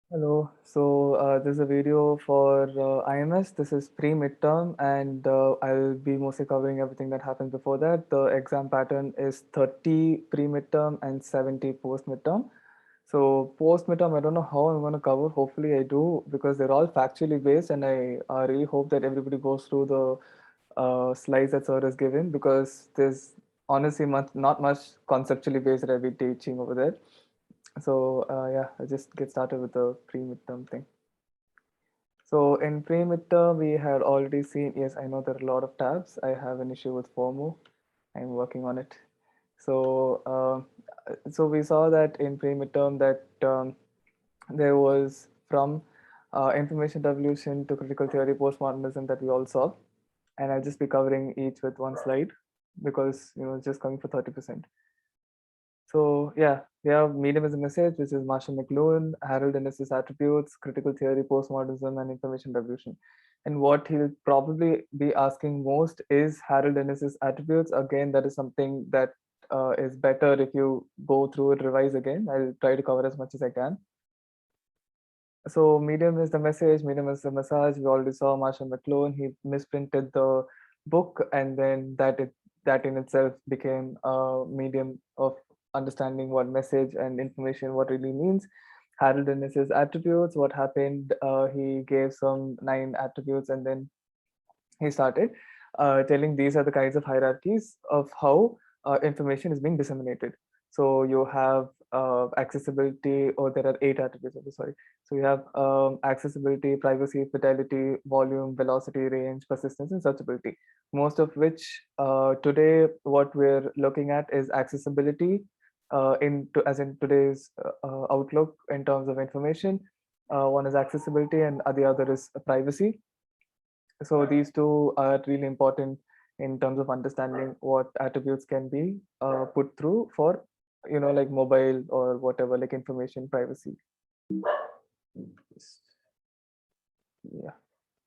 Hello. This is a video for IMS. This is pre-midterm, and I'll be mostly covering everything that happened before that. The exam pattern is 30 pre-midterm and 70 post-midterm. So post-midterm, I don't know how I'm going to cover. Hopefully, I do because they're all factually based, and I really hope that everybody goes through the slides that sir has given because there's honestly not much conceptually based that I'll be teaching over there. Yeah, I'll just get started with the pre-midterm thing. So in pre-midterm, we had already seen, yes, I know there are a lot of tabs. I have an issue with FOMO. I'm working on it. So, so we saw that in pre-midterm that there was from information revolution to critical theory postmodernism that we all saw. And I'll just be covering each with one slide because, it's just coming for 30%. So yeah, we have medium as a message, which is Marshall McLuhan, Harold Innes's attributes, critical theory, postmodernism, and information revolution. And what he'll probably be asking most is Harold Innes's attributes. Again, that is something that is better if you go through it, revise again. I'll try to cover as much as I can. So medium is the message, medium is the massage. We already saw Marshall McLuhan. He misprinted the book, and then that in itself became a medium of understanding what message and information what really means. Harold Innes's attributes. What happened? He gave some 9 attributes, and then he started telling these are the kinds of hierarchies of how information is being disseminated. So you have accessibility, or there are 8 attributes. Sorry. So you have accessibility, privacy, fidelity, volume, velocity, range, persistence, and searchability. Most of which today what we're looking at is accessibility as in today's outlook in terms of information. One is accessibility, and the other is privacy. So these two are really important in terms of understanding what attributes can be put through for, like mobile or whatever, like information privacy. Yeah.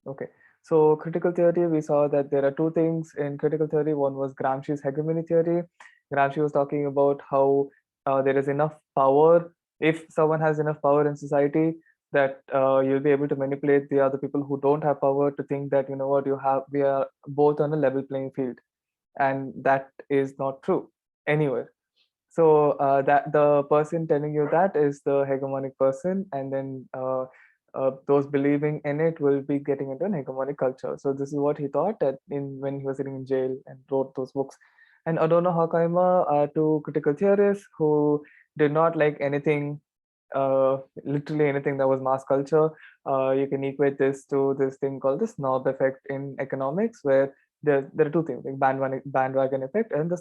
Okay. So critical theory, we saw that there are two things in critical theory. One was Gramsci's hegemony theory. Gramsci was talking about how there is enough power. If someone has enough power in society, that you'll be able to manipulate the other people who don't have power to think that, what, we are both on a level playing field, and that is not true anywhere. So that the person telling you that is the hegemonic person, and then those believing in it will be getting into an hegemonic culture. So this is what he thought that in when he was sitting in jail and wrote those books. And Adorno, Horkheimer are two critical theorists who did not like anything, literally anything that was mass culture. You can equate this to this thing called the snob effect in economics, where there are two things, like bandwagon effect and the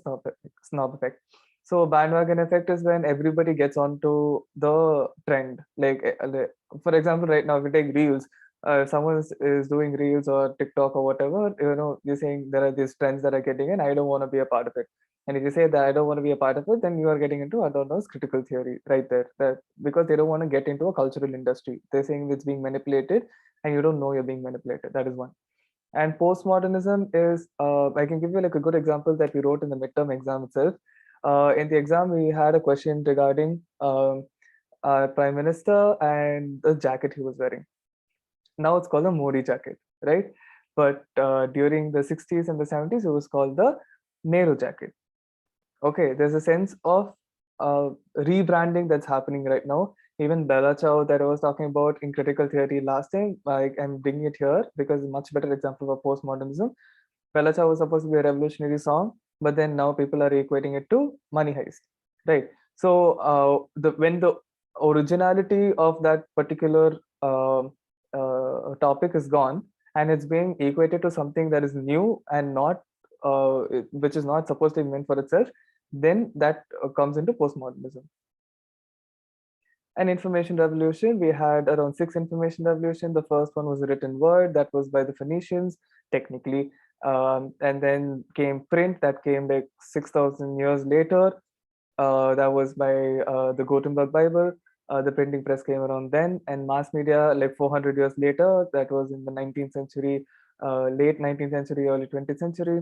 snob effect. So bandwagon effect is when everybody gets onto the trend. For example, right now if we take reels, if someone is doing reels or TikTok or whatever, you're saying there are these trends that are getting in. I don't want to be a part of it. And if you say that I don't want to be a part of it, then you are getting into Adorno's critical theory right there. That because they don't want to get into a cultural industry. They're saying it's being manipulated, and you don't know you're being manipulated. That is one. And postmodernism is, I can give you like a good example that we wrote in the midterm exam itself. In the exam, we had a question regarding our prime minister and the jacket he was wearing. Now it's called the Modi jacket, right? But during the 60s and the 70s, it was called the Nehru jacket. Okay, there's a sense of rebranding that's happening right now. Even Bella Ciao that I was talking about in critical theory last time, I'm bringing it here because it's a much better example of postmodernism. Bella Ciao was supposed to be a revolutionary song, but then now people are equating it to Money Heist, right? So when the originality of that particular topic is gone, and it's being equated to something that is new and not which is not supposed to be meant for itself, then that comes into postmodernism. And information revolution, we had around 6 information revolution. The first one was a written word that was by the Phoenicians, technically. And then came print that came like 6,000 years later. That was by the Gutenberg Bible. The printing press came around then, and mass media like 400 years later. That was in the 19th century, late 19th century, early 20th century.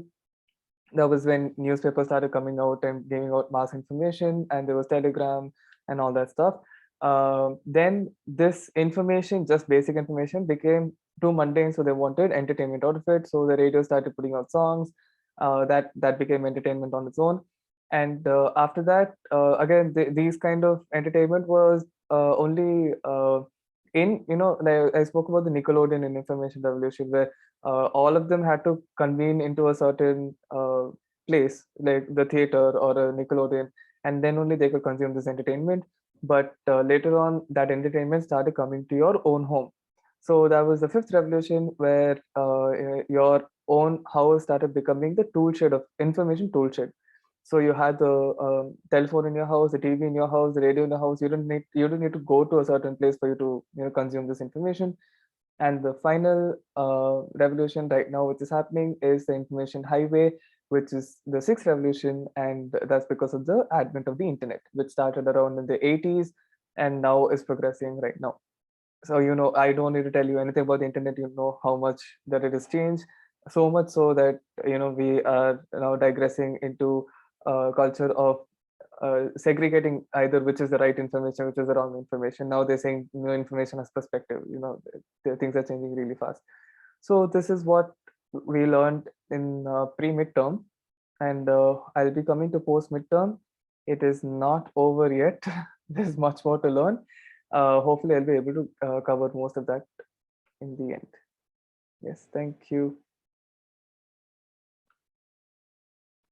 That was when newspapers started coming out and giving out mass information, and there was telegram and all that stuff. Then this information, just basic information, became too mundane, so they wanted entertainment out of it. So the radio started putting out songs. That became entertainment on its own. And after that, again, these kind of entertainment was only in, like I spoke about the Nickelodeon and Information Revolution, where all of them had to convene into a certain place, like the theater or a Nickelodeon, and then only they could consume this entertainment. But later on, that entertainment started coming to your own home. So that was the fifth revolution, where your own house started becoming the tool shed of information tool shed. So you had the telephone in your house, the TV in your house, the radio in the house. You don't need to go to a certain place for you to consume this information. And the final revolution right now, which is happening, is the information highway, which is the sixth revolution. And that's because of the advent of the internet, which started around in the 80s and now is progressing right now. So, I don't need to tell you anything about the internet. You know how much that it has changed, so much so that, we are now digressing into a culture of segregating either which is the right information, which is the wrong information. Now they're saying information has perspective. The things are changing really fast. So this is what we learned in pre-midterm, and I'll be coming to post-midterm. It is not over yet. There's much more to learn. Hopefully, I'll be able to cover most of that in the end. Yes, thank you.